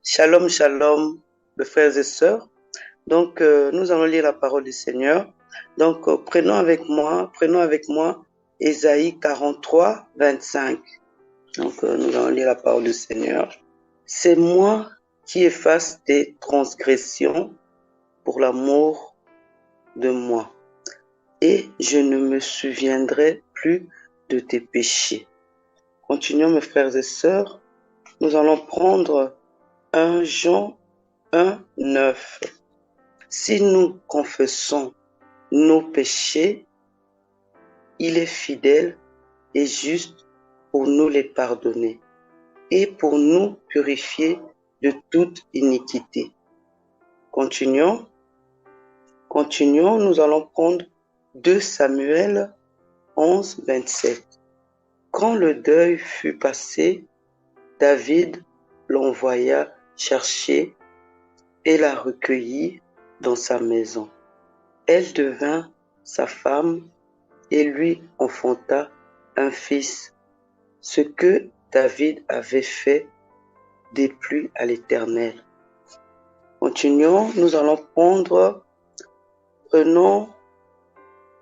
Shalom, shalom, mes frères et sœurs. Donc, nous allons lire la parole du Seigneur. Donc, prenons avec moi Ésaïe 43, 25. Donc, nous allons lire la parole du Seigneur. C'est moi qui efface tes transgressions pour l'amour de moi, et je ne me souviendrai plus de tes péchés. Continuons, mes frères et sœurs. Nous allons prendre 1 Jean 1, 9. Si nous confessons nos péchés, il est fidèle et juste pour nous les pardonner et pour nous purifier de toute iniquité. Continuons, nous allons prendre 2 Samuel 11, 27. Quand le deuil fut passé, David l'envoya chercher et la recueillit dans sa maison. Elle devint sa femme et lui enfanta un fils, ce que David avait fait déplut à l'Éternel. Continuons, nous allons prenons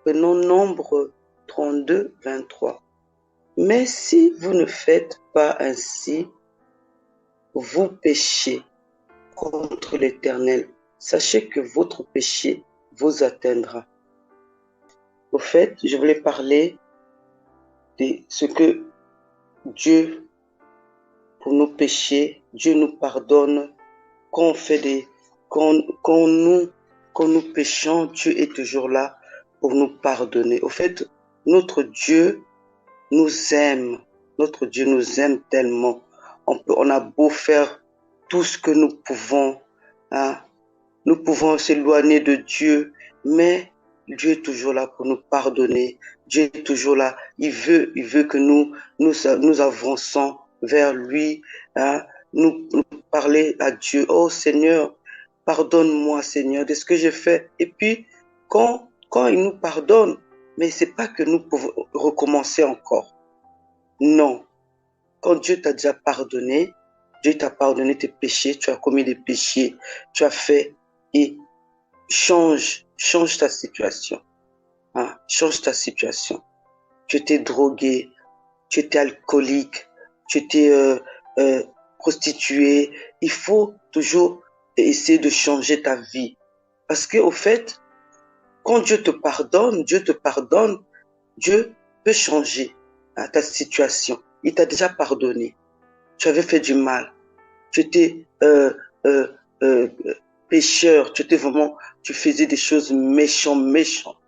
Nombre 32, 23. Mais si vous ne faites pas ainsi, vous péchez contre l'Éternel. Sachez que votre péché vous atteindra. Au fait, je voulais parler de ce que Dieu, pour nos péchés, Dieu nous pardonne. Quand nous péchons, Dieu est toujours là pour nous pardonner. Au fait, notre Dieu nous aime. Notre Dieu nous aime tellement. On a beau faire tout ce que nous pouvons, hein. Nous pouvons s'éloigner de Dieu, mais Dieu est toujours là pour nous pardonner. Dieu est toujours là. Il veut que nous avançons vers lui, hein, nous parler à Dieu. Oh Seigneur, pardonne-moi Seigneur de ce que j'ai fait. Et puis, quand il nous pardonne, mais c'est pas que nous pouvons recommencer encore. Non. Quand Dieu t'a déjà pardonné, Dieu t'a pardonné tes péchés, tu as commis des péchés, tu as fait, et change ta situation. Hein? Change ta situation. Tu étais drogué, tu étais alcoolique, tu étais prostitué. Il faut toujours essayer de changer ta vie. Parce que au fait, quand Dieu te pardonne, Dieu peut changer, hein, ta situation. Il t'a déjà pardonné. Tu avais fait du mal. Tu étais pécheur. Tu faisais des choses méchantes.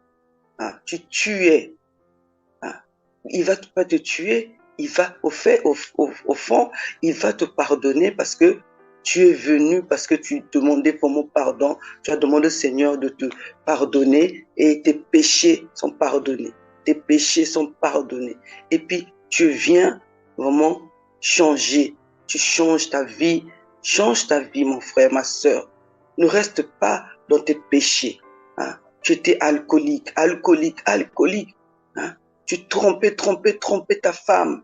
Hein, tu tuais. Hein. Il va pas te tuer. Il va au fond, il va te pardonner parce que tu es venu, parce que tu demandais pour mon pardon. Tu as demandé au Seigneur de te pardonner et tes péchés sont pardonnés. Tes péchés sont pardonnés. Et puis, tu viens vraiment changer. Tu changes ta vie. Change ta vie, mon frère, ma sœur. Ne reste pas dans tes péchés. Hein. Tu étais alcoolique. Hein. Tu trompais ta femme.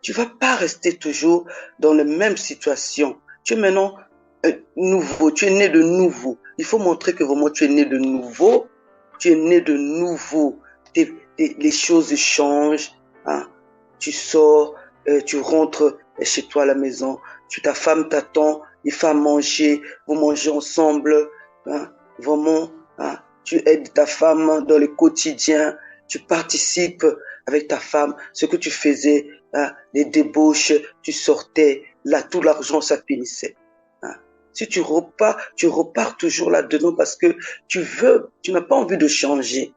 Tu vas pas rester toujours dans la même situation. Tu es maintenant nouveau, tu es né de nouveau. Il faut montrer que vraiment tu es né de nouveau. Tu es né de nouveau. Les choses changent. Hein. Tu sors, tu rentres chez toi à la maison. Ta femme t'attend, il fait à manger, vous mangez ensemble. Hein. Vraiment, hein. Tu aides ta femme dans le quotidien. Tu participes avec ta femme, ce que tu faisais, hein, les débauches, tu sortais, là, tout l'argent, ça finissait. Hein. Si tu repars toujours là-dedans parce que tu n'as pas envie de changer.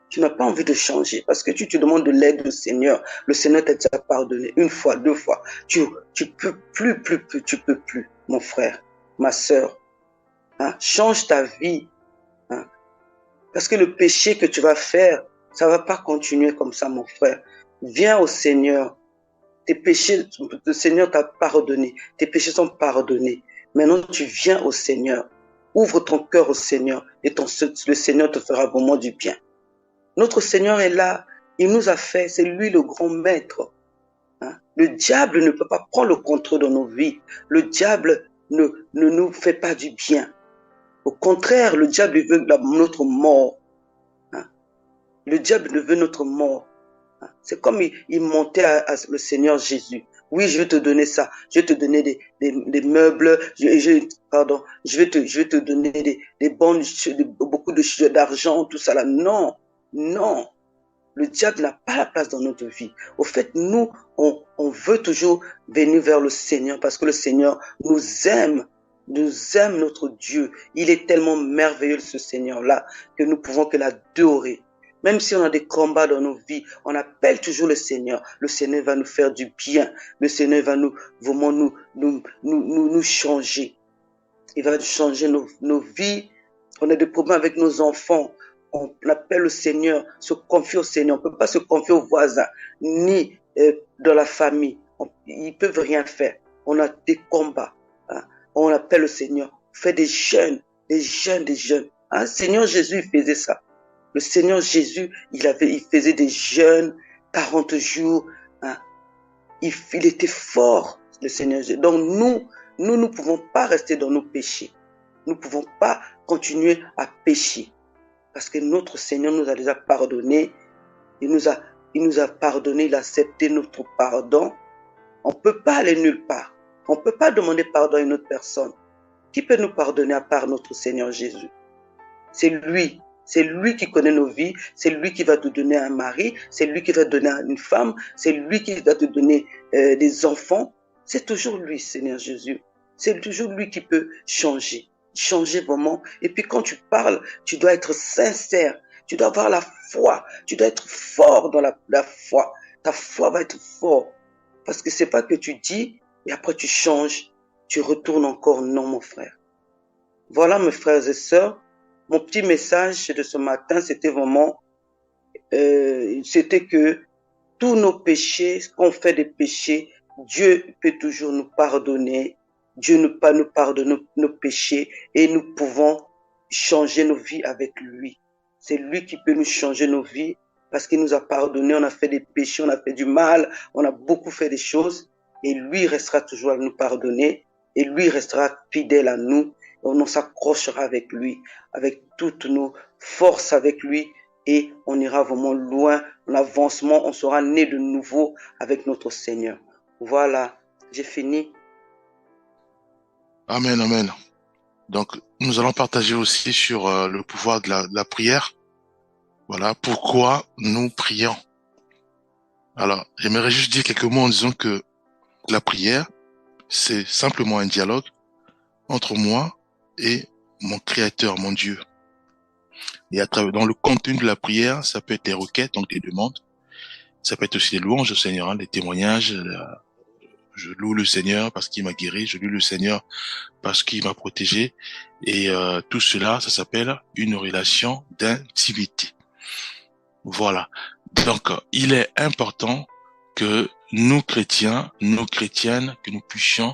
Tu n'as pas envie de changer parce que tu te demandes de l'aide au Seigneur. Le Seigneur t'a déjà pardonné une fois, deux fois. Tu peux plus, mon frère, ma sœur. Hein. Change ta vie. Hein. Parce que le péché que tu vas faire, ça va pas continuer comme ça, mon frère. Viens au Seigneur. Tes péchés, le Seigneur t'a pardonné. Tes péchés sont pardonnés. Maintenant, tu viens au Seigneur. Ouvre ton cœur au Seigneur et le Seigneur te fera vraiment du bien. Notre Seigneur est là. Il nous a fait. C'est lui le grand maître. Hein? Le diable ne peut pas prendre le contrôle dans nos vies. Le diable ne nous fait pas du bien. Au contraire, le diable veut notre mort. Hein. Le diable veut notre mort. Hein. C'est comme il montait à le Seigneur Jésus. Oui, je vais te donner ça. Je vais te donner des meubles. Je vais te donner des bons, beaucoup d'argent, tout ça là. Non, non. Le diable n'a pas la place dans notre vie. Au fait, nous, on veut toujours venir vers le Seigneur parce que le Seigneur nous aime notre Dieu. Il est tellement merveilleux, ce Seigneur-là, que nous pouvons que l'adorer. Même si on a des combats dans nos vies, on appelle toujours le Seigneur. Le Seigneur va nous faire du bien. Le Seigneur va vraiment nous changer. Il va changer nos vies. On a des problèmes avec nos enfants. On appelle le Seigneur, se confie au Seigneur. On ne peut pas se confier aux voisins, ni dans la famille. Ils ne peuvent rien faire. On a des combats. Hein. On appelle le Seigneur. On fait des jeûnes. Hein. Seigneur Jésus, il faisait ça. Le Seigneur Jésus, il faisait des jeûnes, 40 jours. Hein. Il était fort, le Seigneur Jésus. Donc nous ne pouvons pas rester dans nos péchés. Nous ne pouvons pas continuer à pécher. Parce que notre Seigneur nous a déjà pardonné. Il nous a pardonné, il a accepté notre pardon. On ne peut pas aller nulle part. On ne peut pas demander pardon à une autre personne. Qui peut nous pardonner à part notre Seigneur Jésus? C'est lui. C'est lui qui connaît nos vies. C'est lui qui va te donner un mari. C'est lui qui va te donner une femme. C'est lui qui va te donner des enfants. C'est toujours lui, Seigneur Jésus. C'est toujours lui qui peut changer vraiment. Et puis quand tu parles, tu dois être sincère. Tu dois avoir la foi. Tu dois être fort dans la foi. Ta foi va être forte. Parce que c'est pas que tu dis et après tu changes. Tu retournes encore. Non, mon frère. Voilà, mes frères et sœurs. Mon petit message de ce matin, c'était vraiment, c'était que tous nos péchés, qu'on fait des péchés, Dieu peut toujours nous pardonner. Dieu ne peut nous pardonner nos péchés et nous pouvons changer nos vies avec lui. C'est lui qui peut nous changer nos vies parce qu'il nous a pardonné. On a fait des péchés, on a fait du mal, on a beaucoup fait des choses et lui restera toujours à nous pardonner et lui restera fidèle à nous. On s'accrochera avec lui, avec toutes nos forces avec lui et on ira vraiment loin en avancement, on sera né de nouveau avec notre Seigneur. Voilà, j'ai fini. Amen, amen. Donc, nous allons partager aussi sur le pouvoir de la prière. Voilà, pourquoi nous prions. Alors, j'aimerais juste dire quelques mots en disant que la prière, c'est simplement un dialogue entre moi et mon Créateur, mon Dieu. Et à travers, dans le contenu de la prière, ça peut être des requêtes, donc des demandes. Ça peut être aussi des louanges au Seigneur, hein, des témoignages. Je loue le Seigneur parce qu'il m'a guéri. Je loue le Seigneur parce qu'il m'a protégé. Et tout cela, ça s'appelle une relation d'intimité. Voilà. Donc, il est important que nous chrétiens, nous chrétiennes, que nous puissions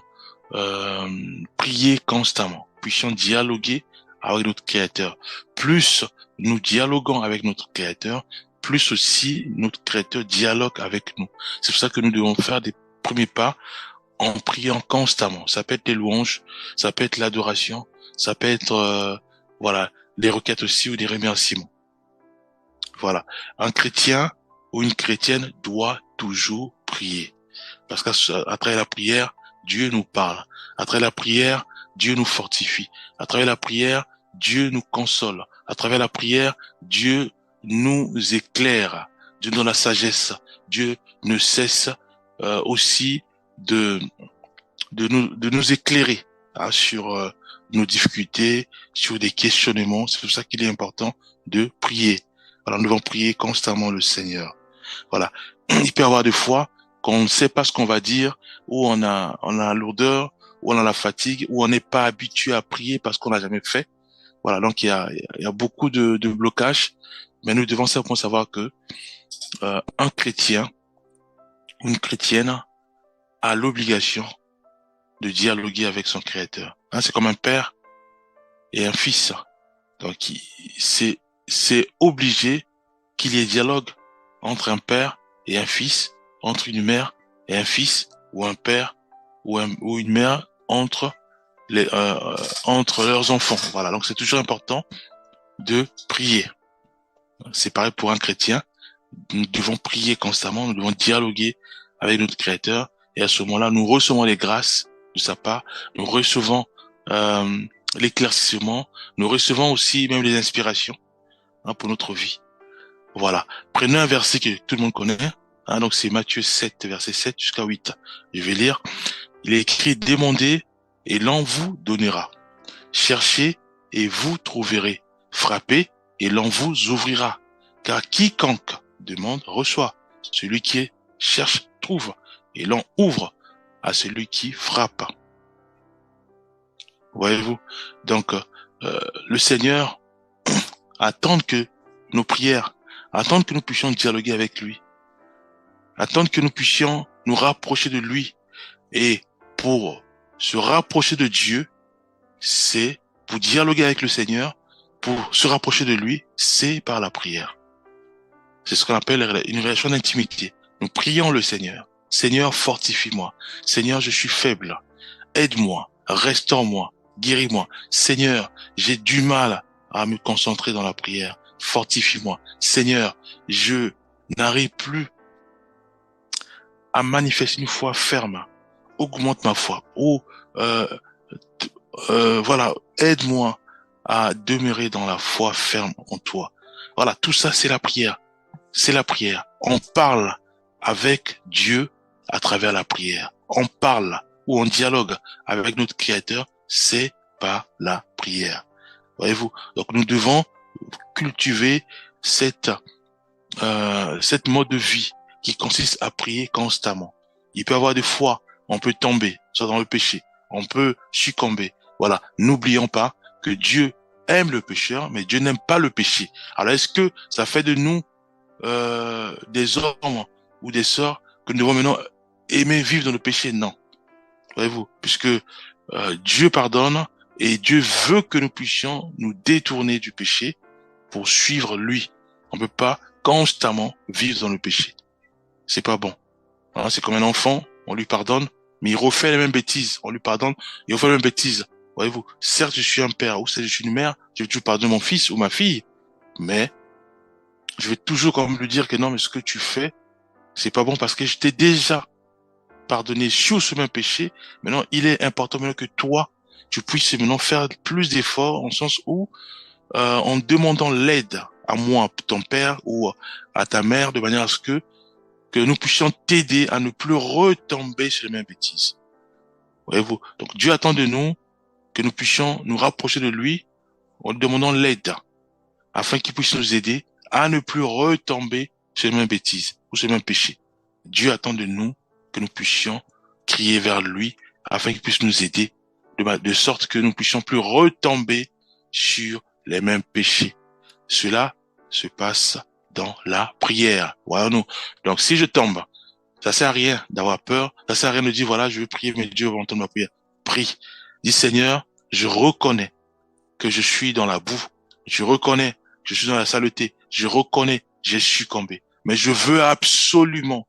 prier constamment, puissions dialoguer avec notre Créateur. Plus nous dialoguons avec notre Créateur, plus aussi notre Créateur dialogue avec nous. C'est pour ça que nous devons faire des premiers pas en priant constamment. Ça peut être des louanges, ça peut être l'adoration, ça peut être voilà, des requêtes aussi ou des remerciements. Voilà. Un chrétien ou une chrétienne doit toujours prier. Parce qu'à travers la prière, Dieu nous parle. À travers la prière, Dieu nous fortifie. À travers la prière, Dieu nous console. À travers la prière, Dieu nous éclaire. Dieu donne la sagesse. Dieu ne cesse aussi de nous éclairer sur nos difficultés, sur des questionnements. C'est pour ça qu'il est important de prier. Alors nous devons prier constamment le Seigneur. Voilà. Il peut y avoir des fois qu'on ne sait pas ce qu'on va dire, ou on a la lourdeur, ou on a la fatigue, ou on n'est pas habitué à prier parce qu'on n'a jamais fait. Voilà. Donc il y a beaucoup de blocages, mais nous devons simplement savoir que un chrétien, une chrétienne a l'obligation de dialoguer avec son Créateur. Hein, c'est comme un père et un fils. Donc c'est obligé qu'il y ait dialogue entre un père et un fils, entre une mère et un fils, ou un père ou une mère entre entre leurs enfants. Voilà, donc c'est toujours important de prier. C'est pareil pour un chrétien. Nous devons prier constamment, nous devons dialoguer avec notre Créateur, et à ce moment-là, nous recevons les grâces de sa part, nous recevons euh, l'éclaircissement, nous recevons aussi même les inspirations pour notre vie. Voilà. Prenez un verset que tout le monde connaît, donc c'est Matthieu 7, verset 7 jusqu'à 8. Je vais lire. Il est écrit: demandez et l'on vous donnera. Cherchez et vous trouverez. Frappez et l'on vous ouvrira. Car quiconque demande reçoit. Celui qui cherche trouve. Et l'on ouvre à celui qui frappe. Voyez-vous? Donc, le Seigneur attend que nos prières, attend que nous puissions dialoguer avec lui, attend que nous puissions nous rapprocher de lui. Et pour se rapprocher de Dieu, c'est pour dialoguer avec le Seigneur, pour se rapprocher de lui, c'est par la prière. C'est ce qu'on appelle une relation d'intimité. Nous prions le Seigneur. Seigneur, fortifie-moi. Seigneur, je suis faible. Aide-moi, restaure-moi, guéris-moi. Seigneur, j'ai du mal à me concentrer dans la prière. Fortifie-moi. Seigneur, je n'arrive plus à manifester une foi ferme. Augmente ma foi. Voilà, aide-moi à demeurer dans la foi ferme en toi. Voilà, tout ça, c'est la prière. C'est la prière. On parle avec Dieu à travers la prière. On parle ou on dialogue avec notre Créateur, c'est par la prière. Voyez-vous? Donc, nous devons cultiver cette mode de vie qui consiste à prier constamment. Il peut y avoir des fois, on peut tomber, soit dans le péché, on peut succomber. Voilà, n'oublions pas que Dieu aime le pécheur, mais Dieu n'aime pas le péché. Alors, est-ce que ça fait de nous des hommes ou des sœurs que nous devons maintenant aimer vivre dans le péché? Non. Voyez-vous, puisque Dieu pardonne et Dieu veut que nous puissions nous détourner du péché pour suivre lui. On ne peut pas constamment vivre dans le péché. C'est pas bon. Hein, c'est comme un enfant, on lui pardonne, mais il refait les mêmes bêtises. On lui pardonne, il refait les mêmes bêtises. Voyez-vous, certes, je suis un père ou certes, je suis une mère, je vais toujours pardonner mon fils ou ma fille, mais je vais toujours quand même lui dire que non, mais ce que tu fais, c'est pas bon parce que je t'ai déjà pardonné sur ce même péché. Maintenant, il est important maintenant que toi, tu puisses maintenant faire plus d'efforts en sens où, en demandant l'aide à moi, ton père ou à ta mère, de manière à ce que nous puissions t'aider à ne plus retomber sur les mêmes bêtises. Voyez-vous? Donc, Dieu attend de nous que nous puissions nous rapprocher de lui en lui demandant l'aide afin qu'il puisse nous aider à ne plus retomber sur les mêmes bêtises ou sur les mêmes péchés. Dieu attend de nous que nous puissions crier vers lui afin qu'il puisse nous aider de sorte que nous puissions plus retomber sur les mêmes péchés. Cela se passe dans la prière. Voyons-nous. Donc, si je tombe, ça sert à rien d'avoir peur. Ça sert à rien de dire, voilà, je veux prier, mais Dieu va entendre ma prière. Prie. Dis, Seigneur, je reconnais que je suis dans la boue. Je reconnais que je suis dans la saleté. Je reconnais, j'ai succombé. Mais je veux absolument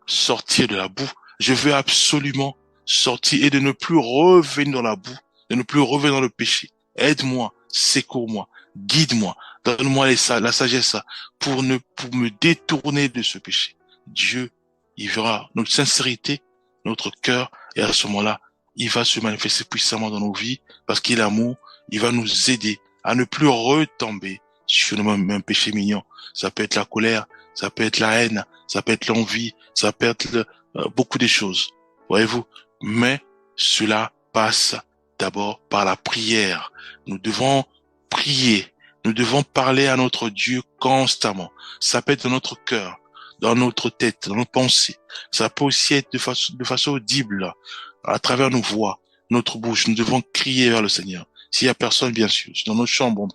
sortir de la boue. Je veux absolument sortir et de ne plus revenir dans la boue, de ne plus revenir dans le péché. Aide-moi, secours-moi, guide-moi, donne-moi la sagesse pour me détourner de ce péché. Dieu, il verra notre sincérité, notre cœur, et à ce moment-là, il va se manifester puissamment dans nos vies parce qu'il est amour. Il va nous aider à ne plus retomber sur le même péché mignon. Ça peut être la colère, ça peut être la haine, ça peut être l'envie, ça peut être beaucoup de choses. Voyez-vous? Mais cela passe d'abord par la prière. Nous devons prier. Nous devons parler à notre Dieu constamment. Ça peut être dans notre cœur, dans notre tête, dans nos pensées. Ça peut aussi être de façon audible, à travers nos voix, notre bouche. Nous devons crier vers le Seigneur. S'il y a personne, bien sûr, dans nos chambres,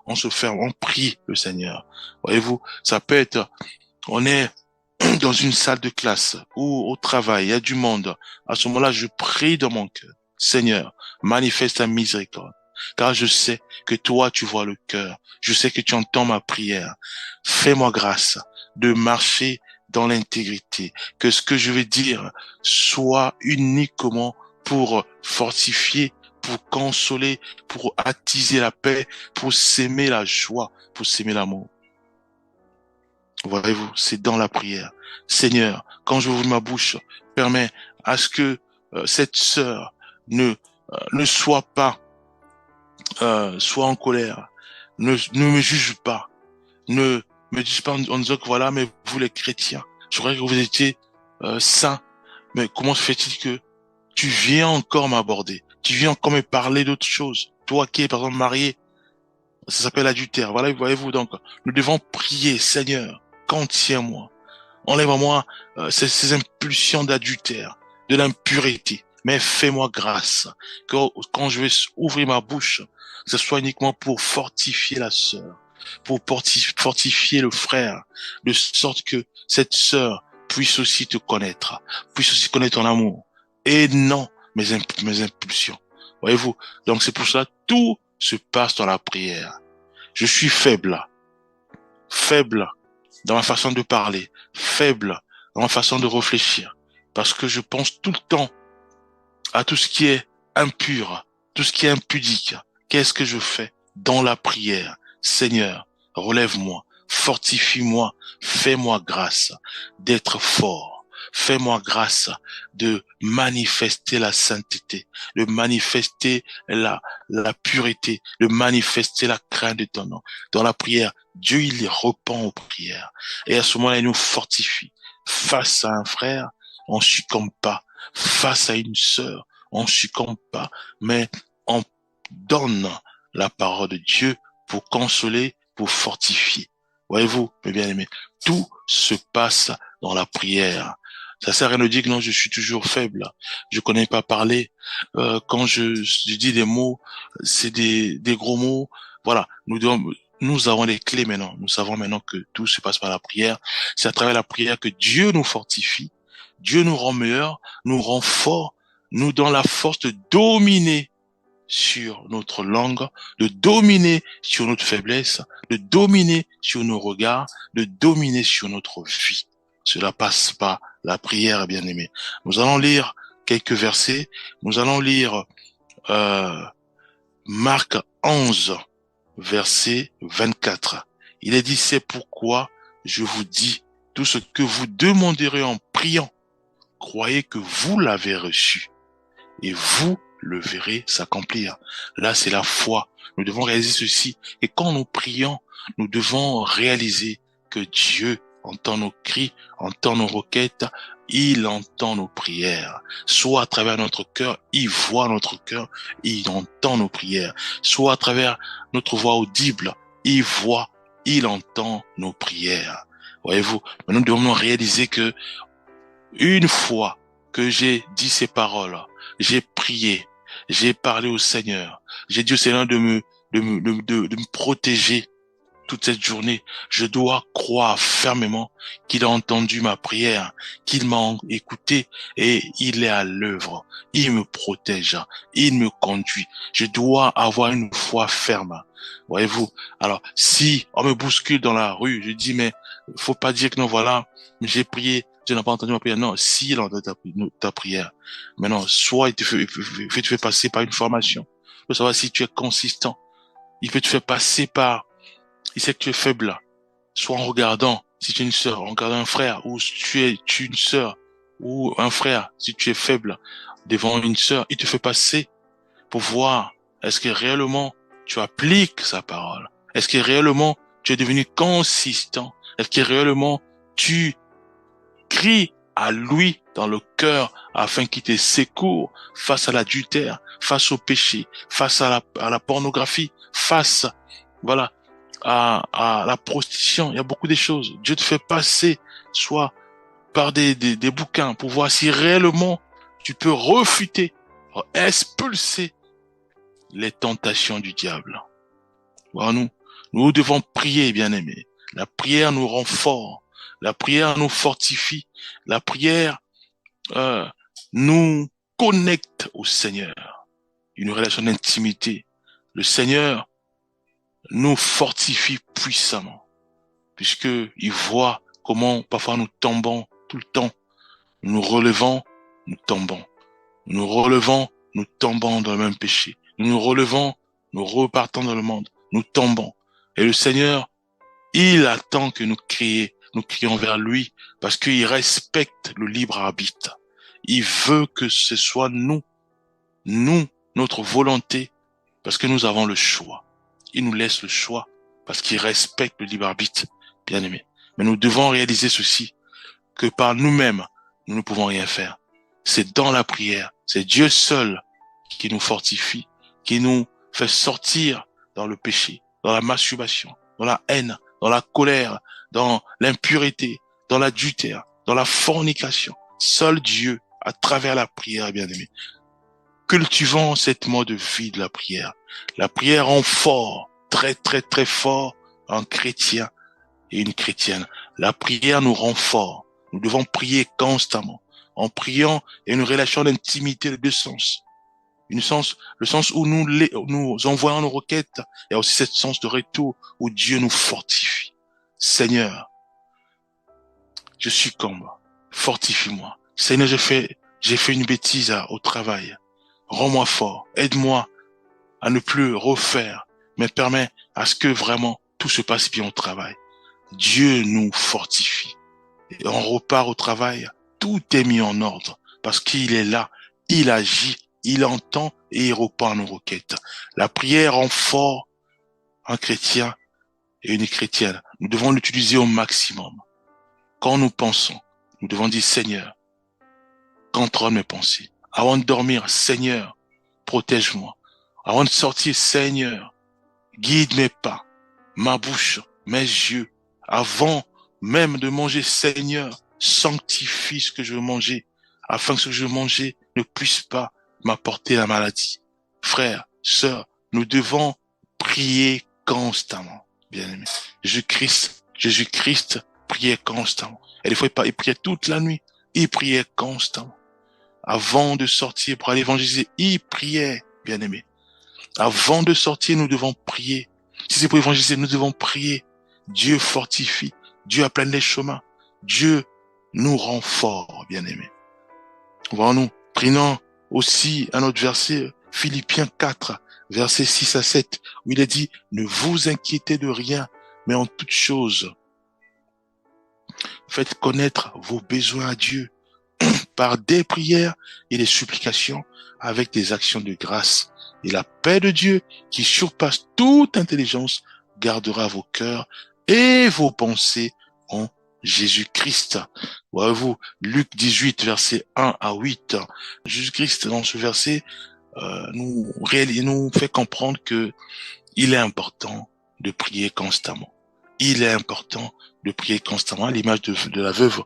on se ferme, on prie le Seigneur. Voyez-vous, ça peut être, on est dans une salle de classe ou au travail, il y a du monde. À ce moment-là, je prie dans mon cœur. Seigneur, manifeste ta miséricorde. Car je sais que toi, tu vois le cœur. Je sais que tu entends ma prière. Fais-moi grâce de marcher dans l'intégrité. Que ce que je vais dire soit uniquement pour fortifier, pour consoler, pour attiser la paix, pour s'aimer la joie, pour s'aimer l'amour. Voyez-vous, c'est dans la prière. Seigneur, quand j'ouvre ma bouche, permets à ce que cette sœur ne soit pas soit en colère, ne me juge pas, ne me dise pas en disant que voilà, mais vous les chrétiens, je croyais que vous étiez saints, mais comment se fait-il que tu viens encore m'aborder, tu viens encore me parler d'autres choses, toi qui es par exemple marié, ça s'appelle adultère, voilà, voyez-vous, donc nous devons prier, Seigneur, contiens-moi, enlève à moi ces impulsions d'adultère, de l'impureté. Mais fais-moi grâce, que quand je vais ouvrir ma bouche, ce soit uniquement pour fortifier la sœur, pour fortifier le frère, de sorte que cette sœur puisse aussi te connaître, puisse aussi connaître ton amour, et non mes impulsions. Voyez-vous, donc c'est pour ça tout se passe dans la prière. Je suis faible dans ma façon de parler, faible dans ma façon de réfléchir, parce que je pense tout le temps à tout ce qui est impur, tout ce qui est impudique. Qu'est-ce que je fais dans la prière? Seigneur, relève-moi, fortifie-moi, fais-moi grâce d'être fort. Fais-moi grâce de manifester la sainteté, de manifester la pureté, de manifester la crainte de ton nom. Dans la prière, Dieu, il répond aux prières. Et à ce moment-là, il nous fortifie. Face à un frère, on succombe pas. Face à une sœur, on succombe pas. Mais on donne la parole de Dieu pour consoler, pour fortifier. Voyez-vous, mes bien-aimés, tout se passe dans la prière. Ça sert à rien de dire que non, je suis toujours faible. Je connais pas parler. Quand je dis des mots, c'est des gros mots. Voilà, nous avons les clés maintenant. Nous savons maintenant que tout se passe par la prière. C'est à travers la prière que Dieu nous fortifie. Dieu nous rend meilleurs, nous rend forts, nous donne la force de dominer sur notre langue, de dominer sur notre faiblesse, de dominer sur nos regards, de dominer sur notre vie. Cela passe par la prière, bien-aimés. Nous allons lire quelques versets. Nous allons lire Marc 11, verset 24. Il est dit, c'est pourquoi je vous dis, tout ce que vous demanderez en priant, croyez que vous l'avez reçu et vous le verrez s'accomplir. Là, c'est la foi. Nous devons réaliser ceci. Et quand nous prions, nous devons réaliser que Dieu entend nos cris, entend nos requêtes, il entend nos prières. Soit à travers notre cœur, il voit notre cœur, il entend nos prières. Soit à travers notre voix audible, il voit, il entend nos prières. Voyez-vous, mais nous devons réaliser que une fois que j'ai dit ces paroles, j'ai prié, j'ai parlé au Seigneur, j'ai dit au Seigneur de me protéger toute cette journée. Je dois croire fermement qu'il a entendu ma prière, qu'il m'a écouté et il est à l'œuvre. Il me protège, il me conduit. Je dois avoir une foi ferme. Voyez-vous? Alors, si on me bouscule dans la rue, je dis, mais faut pas dire que non, voilà, j'ai prié, Dieu n'a pas entendu ma prière. Non, s'il entend ta prière. Maintenant, soit il te fait passer par une formation. Il faut savoir si tu es consistant. Il peut te faire passer par, il sait que tu es faible. Soit en regardant, si tu es une sœur, en regardant un frère, ou si tu es une sœur, ou un frère, si tu es faible devant une sœur, il te fait passer pour voir est-ce que réellement tu appliques sa parole. Est-ce que réellement tu es devenu consistant. Est-ce que réellement tu crie à lui dans le cœur afin qu'il te secours face à l'adultère, face au péché, face à la pornographie, face, voilà, à la prostitution. Il y a beaucoup de choses. Dieu te fait passer, soit par des bouquins pour voir si réellement tu peux refuter, expulser les tentations du diable. Voilà, nous devons prier, bien-aimés. La prière nous rend forts. La prière nous fortifie. La prière nous connecte au Seigneur. Une relation d'intimité. Le Seigneur nous fortifie puissamment, puisque il voit comment parfois nous tombons tout le temps. Nous nous relevons, nous tombons. Nous nous relevons, nous tombons dans le même péché. Nous nous relevons, nous repartons dans le monde, nous tombons. Et le Seigneur, il attend que nous crions vers lui, parce qu'il respecte le libre arbitre. Il veut que ce soit nous, notre volonté, parce que nous avons le choix. Il nous laisse le choix, parce qu'il respecte le libre arbitre, bien aimé. Mais nous devons réaliser ceci, que par nous-mêmes, nous ne pouvons rien faire. C'est dans la prière, c'est Dieu seul qui nous fortifie, qui nous fait sortir dans le péché, dans la masturbation, dans la haine, dans la colère, dans l'impureté, dans l'adultère, dans la fornication. Seul Dieu, à travers la prière, bien aimé. Cultivons cette mode de vie de la prière. La prière rend fort, très très très fort, un chrétien et une chrétienne. La prière nous rend fort. Nous devons prier constamment. En priant, il y a une relation d'intimité de deux sens. Le sens où nous envoyons nos requêtes, il y a aussi ce sens de retour où Dieu nous fortifie. Seigneur, je succombe, fortifie-moi. Seigneur, j'ai fait une bêtise au travail. Rends-moi fort, aide-moi à ne plus refaire, mais permets à ce que vraiment tout se passe bien au travail. Dieu nous fortifie. Et on repart au travail, tout est mis en ordre, parce qu'il est là, il agit, il entend et il repart nos requêtes. La prière rend fort un chrétien et une chrétienne. Nous devons l'utiliser au maximum. Quand nous pensons, nous devons dire Seigneur, contrôle mes pensées. Avant de dormir, Seigneur, protège-moi. Avant de sortir, Seigneur, guide mes pas, ma bouche, mes yeux. Avant même de manger, Seigneur, sanctifie ce que je veux manger, afin que ce que je veux manger ne puisse pas m'apporter la maladie. Frères, sœurs, nous devons prier constamment, bien-aimés. Jésus-Christ priait constamment. Et des fois, il priait toute la nuit. Il priait constamment. Avant de sortir pour aller évangéliser, il priait, bien-aimés. Avant de sortir, nous devons prier. Si c'est pour évangéliser, nous devons prier. Dieu fortifie. Dieu aplane les chemins. Dieu nous rend forts, bien-aimés. Voyons-nous, prenons aussi un autre verset, Philippiens 4, versets 6 à 7, où il est dit, ne vous inquiétez de rien, mais en toute chose, faites connaître vos besoins à Dieu par des prières et des supplications avec des actions de grâce. Et la paix de Dieu, qui surpasse toute intelligence, gardera vos cœurs et vos pensées en Jésus-Christ. Voyez-vous, Luc 18, versets 1 à 8. Jésus-Christ, dans ce verset, nous fait comprendre que il est important de prier constamment. Il est important de prier constamment, à l'image de la veuve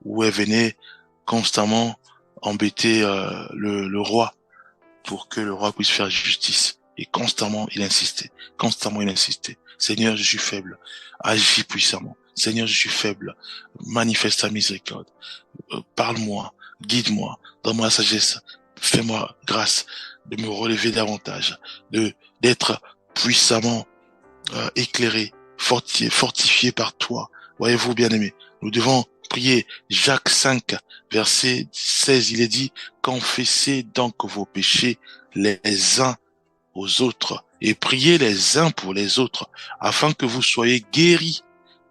où elle venait constamment embêter le roi pour que le roi puisse faire justice. Et constamment, il insistait. Constamment, il insistait. Seigneur, je suis faible. Agis puissamment. Seigneur, je suis faible. Manifeste ta miséricorde. Parle-moi. Guide-moi. Donne-moi la sagesse. Fais-moi grâce de me relever davantage. D'être puissamment éclairé, fortifié par toi. Voyez-vous, bien-aimés, nous devons prier. Jacques 5, verset 16, il est dit, confessez donc vos péchés les uns aux autres et priez les uns pour les autres afin que vous soyez guéris.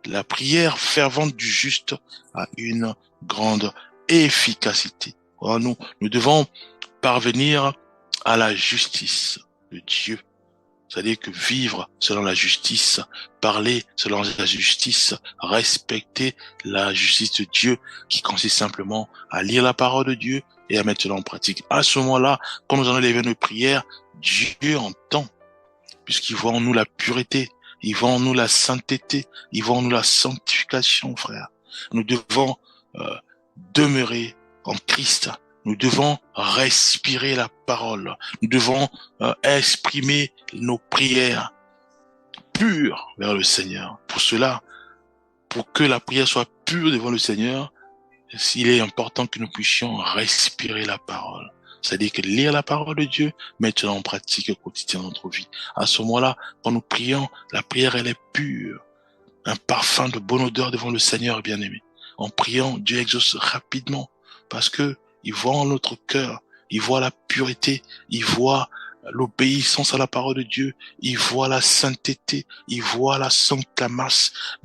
La prière fervente du juste a une grande efficacité. Alors nous devons parvenir à la justice de Dieu. C'est-à-dire que vivre selon la justice, parler selon la justice, respecter la justice de Dieu, qui consiste simplement à lire la parole de Dieu et à mettre cela en pratique. À ce moment-là, quand nous allons élever nos prières, Dieu entend, puisqu'il voit en nous la pureté, il voit en nous la sainteté, il voit en nous la sanctification, frère. Nous devons demeurer en Christ. Nous devons respirer la parole. Nous devons exprimer nos prières pures vers le Seigneur. Pour cela, pour que la prière soit pure devant le Seigneur, il est important que nous puissions respirer la parole. C'est-à-dire que lire la parole de Dieu, mettre en pratique au quotidien de notre vie. À ce moment-là, quand nous prions, la prière, elle est pure. Un parfum de bonne odeur devant le Seigneur, bien-aimé. En priant, Dieu exauce rapidement parce que il voit en notre cœur il voit la pureté, il voit l'obéissance à la parole de Dieu, il voit la sainteté, il voit la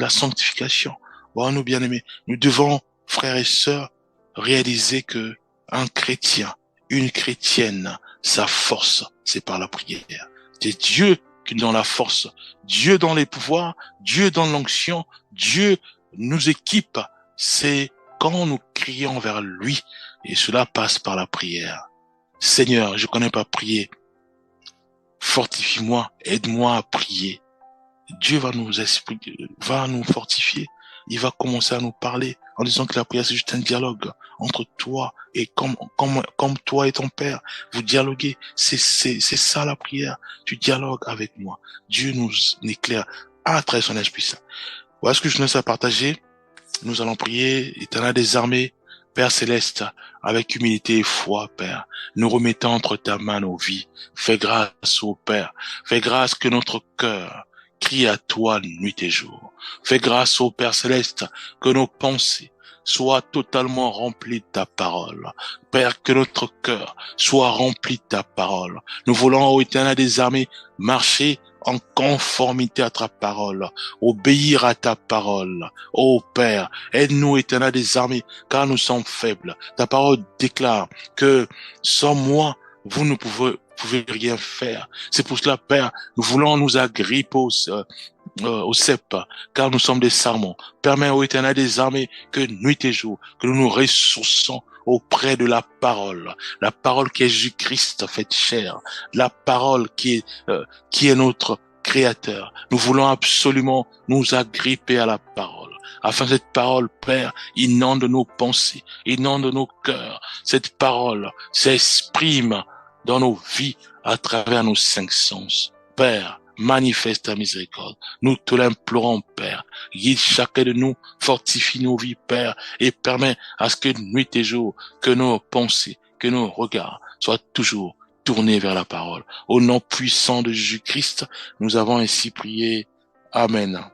sanctification. Voilà, nous bien-aimés, nous devons, frères et sœurs, réaliser que un chrétien, une chrétienne, sa force, c'est par la prière. C'est Dieu qui nous donne la force, Dieu donne les pouvoirs, Dieu donne l'onction, Dieu nous équipe. C'est quand nous crions vers lui, et cela passe par la prière. Seigneur, je connais pas prier. Fortifie-moi, aide-moi à prier. Dieu va nous expliquer, va nous fortifier. Il va commencer à nous parler en disant que la prière, c'est juste un dialogue entre toi et comme toi et ton Père. Vous dialoguez. C'est ça la prière. Tu dialogues avec moi. Dieu nous éclaire à travers son Esprit Saint. Voilà ce que je nous laisse à partager. Nous allons prier, Éternel des armées, Père céleste, avec humilité et foi, Père, nous remettons entre ta main nos vies. Fais grâce au Père. Fais grâce que notre cœur crie à toi nuit et jour. Fais grâce au Père céleste que nos pensées soient totalement remplies de ta parole. Père, que notre cœur soit rempli de ta parole. Nous voulons, ô Éternel des armées, marcher en conformité à ta parole, obéir à ta parole. Ô Père, aide-nous, Éternel des armées, car nous sommes faibles. Ta parole déclare que sans moi, vous ne pouvez rien faire. C'est pour cela, Père, nous voulons nous agripper au cep, car nous sommes des serments. Permets, ô Éternel des armées, que nuit et jour, que nous nous ressourçons auprès de la parole qui est Jésus-Christ fait chair, la parole qui est notre Créateur. Nous voulons absolument nous agripper à la parole, afin que cette parole, Père, inonde nos pensées, inonde nos cœurs. Cette parole s'exprime dans nos vies à travers nos 5 sens. Père, manifeste ta miséricorde. Nous te l'implorons, Père. Guide chacun de nous, fortifie nos vies, Père, et permets à ce que nuit et jour, que nos pensées, que nos regards soient toujours tournés vers la parole. Au nom puissant de Jésus-Christ, nous avons ainsi prié. Amen.